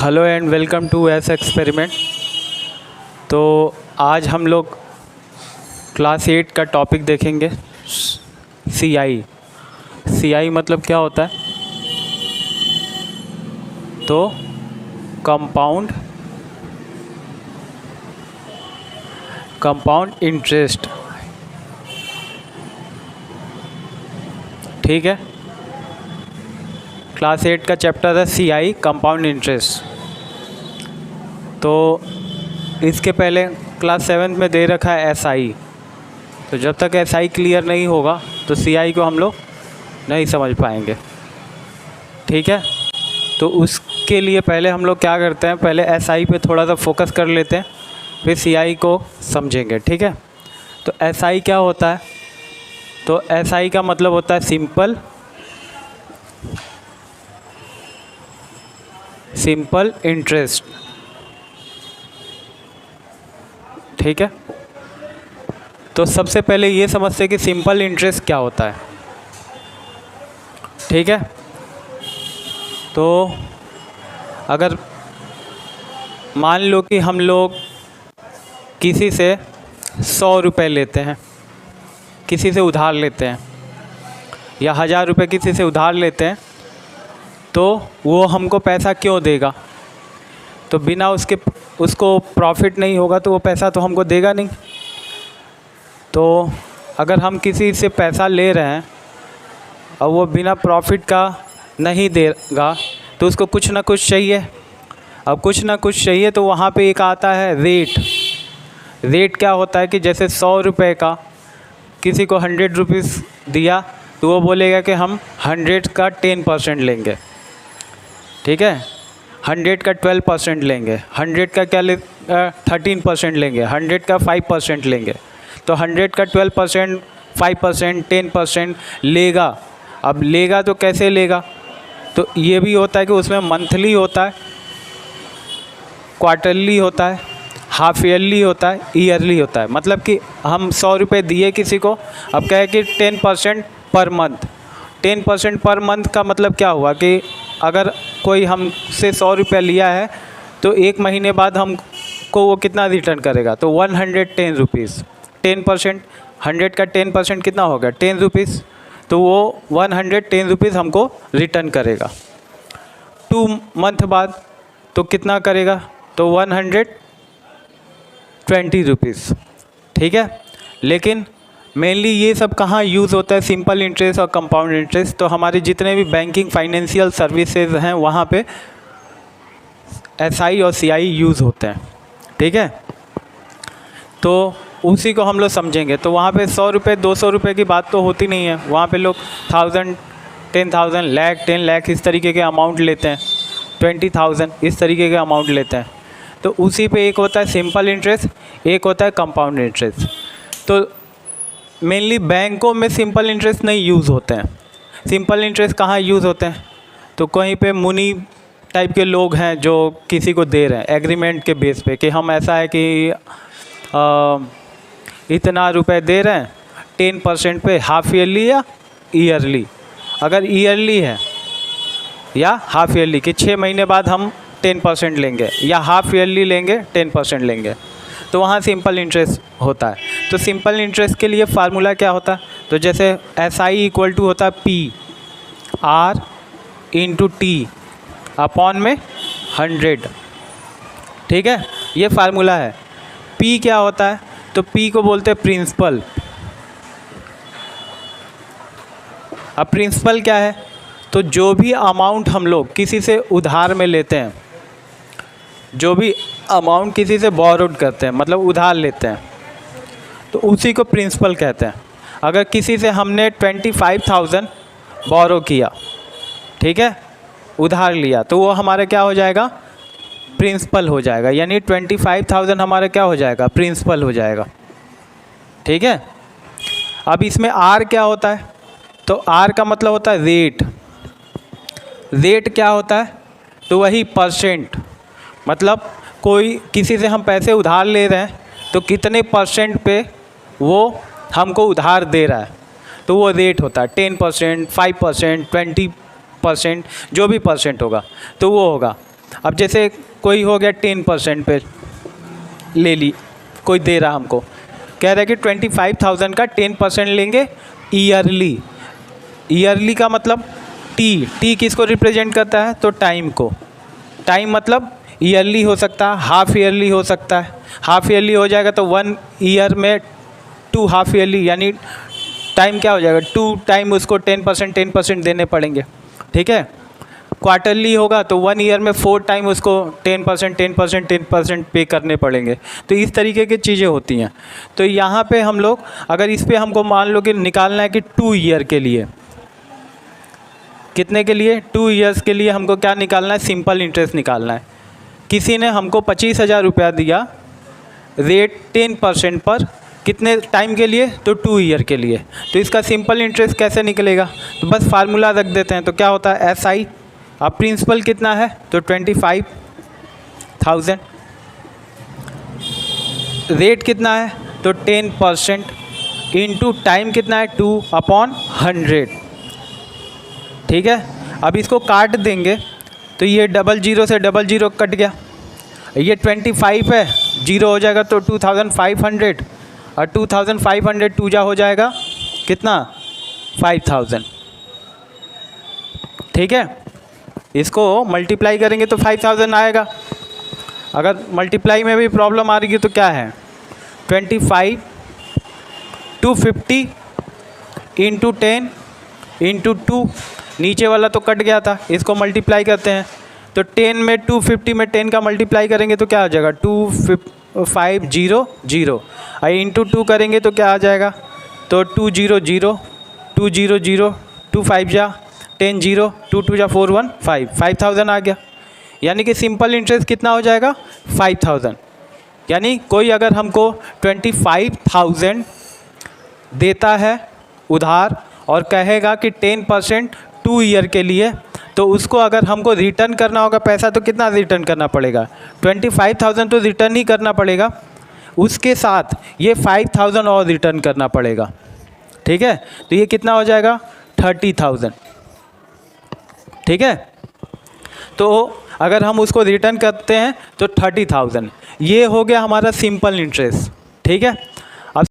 Hello and welcome to S experiment. तो आज हम लोग क्लास 8 का टॉपिक देखेंगे सीआई। सीआई मतलब क्या होता है? तो कंपाउंड इंटरेस्ट, ठीक है। क्लास 8 का चैप्टर है सीआई कंपाउंड इंटरेस्ट। तो इसके पहले क्लास 7 में दे रखा है एसआई। तो जब तक एसआई क्लियर नहीं होगा तो सीआई को हम लोग नहीं समझ पाएंगे, ठीक है। तो उसके लिए पहले हम लोग क्या करते हैं, पहले एसआई पे थोड़ा सा फोकस कर लेते हैं, फिर सीआई को समझेंगे, ठीक है। तो एसआई क्या होता है? तो एसआई का मतलब होता है सिंपल इंटरेस्ट, ठीक है। तो सबसे पहले ये समझते हैं कि सिंपल इंटरेस्ट क्या होता है, ठीक है। तो अगर मान लो कि हम लोग किसी से 100 रुपये लेते हैं, किसी से उधार लेते हैं, या 1000 रुपये किसी से उधार लेते हैं, तो वो हमको पैसा क्यों देगा? तो बिना उसको प्रॉफिट नहीं होगा तो वो पैसा तो हमको देगा नहीं। तो अगर हम किसी से पैसा ले रहे हैं और वो बिना प्रॉफिट का नहीं देगा तो उसको कुछ ना कुछ चाहिए। अब कुछ ना कुछ चाहिए तो वहाँ पे एक आता है रेट क्या होता है कि जैसे 100 रुपये का किसी को 100 रुपीज़ दिया तो वो बोलेगा कि हम 100 का 10% लेंगे, ठीक है। 100 का 12% लेंगे, 100 का 13% लेंगे, 100 का 5% लेंगे। तो 100 का 12%, 5%, 10% लेगा। अब लेगा तो कैसे लेगा? तो ये भी होता है कि उसमें मंथली होता है, क्वार्टरली होता है, हाफ ईयरली होता है, ईयरली होता है। मतलब कि हम 100 रुपये दिए किसी को, अब क्या है कि 10% पर मंथ। 10% पर मंथ का मतलब क्या हुआ कि अगर कोई हमसे 100 रुपये लिया है तो एक महीने बाद हमको वो कितना रिटर्न करेगा? तो 110 रुपीज़। 10%, 100 का 10% कितना होगा? 10 रुपीज़। तो वो 110 रुपीज़ हमको रिटर्न करेगा। 2 मंथ बाद तो कितना करेगा? तो 120 रुपीज़, ठीक है। लेकिन मेनली ये सब कहाँ यूज़ होता है, सिंपल इंटरेस्ट और कंपाउंड इंटरेस्ट? तो हमारे जितने भी बैंकिंग फाइनेंशियल सर्विसेज हैं वहाँ पे एसआई और सीआई यूज़ होते हैं, ठीक है। तो उसी को हम लोग समझेंगे। तो वहाँ पे 100 रुपये 200 रुपये की बात तो होती नहीं है। वहाँ पे लोग 1000, 10,000, लाख, 10 लाख इस तरीके के अमाउंट लेते हैं, 20,000 इस तरीके के अमाउंट लेते हैं। तो उसी पे एक होता है सिंपल इंटरेस्ट, एक होता है कंपाउंड इंटरेस्ट। तो मेनली बैंकों में सिंपल इंटरेस्ट नहीं यूज़ होते हैं। सिंपल इंटरेस्ट कहाँ यूज़ होते हैं? तो कहीं पे मुनी टाइप के लोग हैं जो किसी को दे रहे हैं एग्रीमेंट के बेस पे कि हम ऐसा है कि इतना रुपए दे रहे हैं 10% पे, हाफ ईयरली या ईयरली। अगर ईयरली है या हाफ ईयरली कि 6 महीने बाद हम 10% लेंगे, या हाफ ईयरली लेंगे 10% लेंगे, तो वहाँ सिंपल इंटरेस्ट होता है। तो सिंपल इंटरेस्ट के लिए फार्मूला क्या होता है? तो जैसे एसआई इक्वल टू होता है PR इंटू T अपॉन में 100, ठीक है। ये फार्मूला है। P क्या होता है? तो P को बोलते हैं प्रिंसिपल। अब प्रिंसिपल क्या है? तो जो भी अमाउंट हम लोग किसी से उधार में लेते हैं, जो भी अमाउंट किसी से बोरोड करते हैं मतलब उधार लेते हैं, तो उसी को प्रिंसिपल कहते हैं। अगर किसी से हमने 25,000 बोरो किया, ठीक है, उधार लिया, तो वो हमारा क्या हो जाएगा? प्रिंसिपल हो जाएगा। यानी 25,000 हमारा क्या हो जाएगा? प्रिंसिपल हो जाएगा, ठीक है। अब इसमें R क्या होता है? तो R का मतलब होता है रेट क्या होता है? तो वही परसेंट। मतलब कोई किसी से हम पैसे उधार ले रहे हैं तो कितने % पे वो हमको उधार दे रहा है, तो वो रेट होता है। 10%, 5%, 20%, जो भी परसेंट होगा तो वो होगा। अब जैसे कोई हो गया 10% पे ले ली, कोई दे रहा हमको, कह रहा है कि 25,000 का 10% लेंगे ईयरली। ईयरली का मतलब टी किसको रिप्रेजेंट करता है? तो टाइम को। टाइम मतलब ईयरली हो सकता है, हाफ ईयरली हो सकता है। हाफ ईयरली हो जाएगा तो 1 ईयर में 2 हाफ ईयरली, यानी टाइम क्या हो जाएगा? 2 टाइम उसको 10% देने पड़ेंगे, ठीक है। क्वार्टरली होगा तो 1 ईयर में 4 टाइम उसको 10% पे करने पड़ेंगे। तो इस तरीके की चीज़ें होती हैं। तो यहाँ पे हम लोग, अगर इस पे हमको मान लो कि निकालना है कि 2 ईयर के लिए, कितने के लिए? 2 ईयर्स के लिए हमको क्या निकालना है? सिंपल इंटरेस्ट निकालना है। किसी ने हमको 25,000 रुपया दिया, रेट 10% पर, कितने टाइम के लिए? तो 2 ईयर के लिए। तो इसका सिंपल इंटरेस्ट कैसे निकलेगा? तो बस फार्मूला रख देते हैं। तो क्या होता है? SI। अब प्रिंसिपल कितना है? तो 25,000। रेट कितना है? तो 10% इंटू टाइम कितना है? 2/100, ठीक है। अब इसको काट देंगे तो ये 00 से 00 कट गया, ये 25 है, 0 हो जाएगा तो 2500, और 2500 2 जा हो जाएगा कितना? 5000, ठीक है। इसको मल्टीप्लाई करेंगे तो 5000 आएगा। अगर मल्टीप्लाई में भी प्रॉब्लम आ रही है तो क्या है? 25 250 इंटू 10 इंटू 2, नीचे वाला तो कट गया था, इसको मल्टीप्लाई करते हैं। तो 10 में 250 में 10 का मल्टीप्लाई करेंगे तो क्या आ जाएगा? 2500, और इंटू 2 करेंगे तो क्या आ जाएगा? तो 200 200 2 5 जा 10 0 2 2 जा 4 1 5, 5000 आ गया। यानी कि सिंपल इंटरेस्ट कितना हो जाएगा? 5000। यानी कोई अगर हमको 25,000 देता है उधार और कहेगा कि 10% 2 ईयर के लिए, तो उसको अगर हमको रिटर्न करना होगा पैसा तो कितना रिटर्न करना पड़ेगा? 25,000 तो रिटर्न ही करना पड़ेगा, उसके साथ ये 5,000 और रिटर्न करना पड़ेगा, ठीक है। तो ये कितना हो जाएगा? 30,000, ठीक है। तो अगर हम उसको रिटर्न करते हैं तो 30,000, ये हो गया हमारा सिंपल इंटरेस्ट, ठीक है।